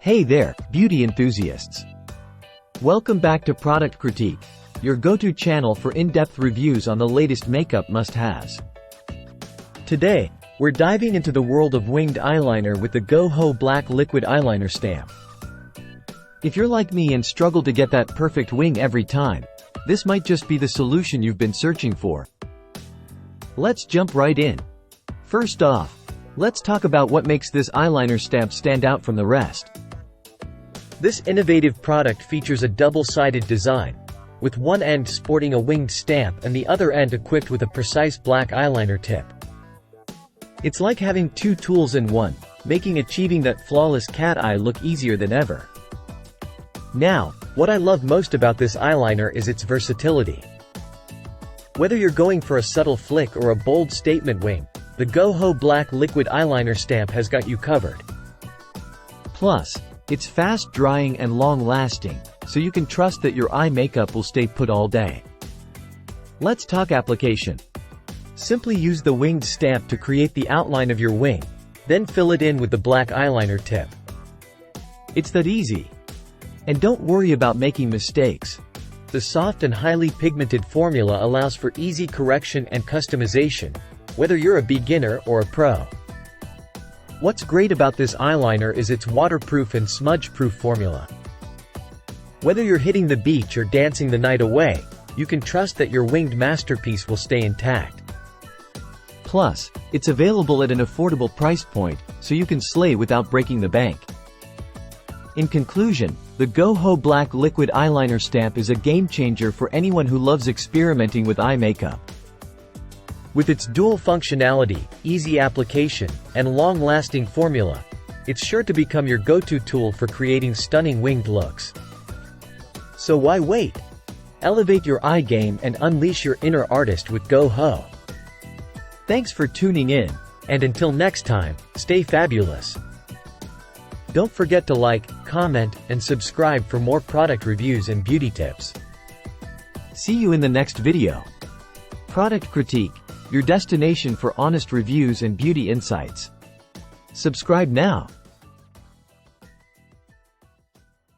Hey there, beauty enthusiasts! Welcome back to Product Critique, your go-to channel for in-depth reviews on the latest makeup must-haves. Today, we're diving into the world of winged eyeliner with the Go Ho Black Liquid Eyeliner Stamp. If you're like me and struggle to get that perfect wing every time, this might just be the solution you've been searching for. Let's jump right in. First off, let's talk about what makes this eyeliner stamp stand out from the rest. This innovative product features a double-sided design, with one end sporting a winged stamp and the other end equipped with a precise black eyeliner tip. It's like having two tools in one, making achieving that flawless cat eye look easier than ever. Now, what I love most about this eyeliner is its versatility. Whether you're going for a subtle flick or a bold statement wing, the Go Ho Black Liquid Eyeliner Stamp has got you covered. Plus, it's fast-drying and long-lasting, so you can trust that your eye makeup will stay put all day. Let's talk application. Simply use the winged stamp to create the outline of your wing, then fill it in with the black eyeliner tip. It's that easy. And don't worry about making mistakes. The soft and highly pigmented formula allows for easy correction and customization, whether you're a beginner or a pro. What's great about this eyeliner is its waterproof and smudge-proof formula. Whether you're hitting the beach or dancing the night away, you can trust that your winged masterpiece will stay intact. Plus, it's available at an affordable price point, so you can slay without breaking the bank. In conclusion, the Go Ho Black Liquid Eyeliner Stamp is a game-changer for anyone who loves experimenting with eye makeup. With its dual functionality, easy application, and long-lasting formula, it's sure to become your go-to tool for creating stunning winged looks. So why wait? Elevate your eye game and unleash your inner artist with Go Ho. Thanks for tuning in, and until next time, stay fabulous. Don't forget to like, comment, and subscribe for more product reviews and beauty tips. See you in the next video. Product Critique, your destination for honest reviews and beauty insights. Subscribe now.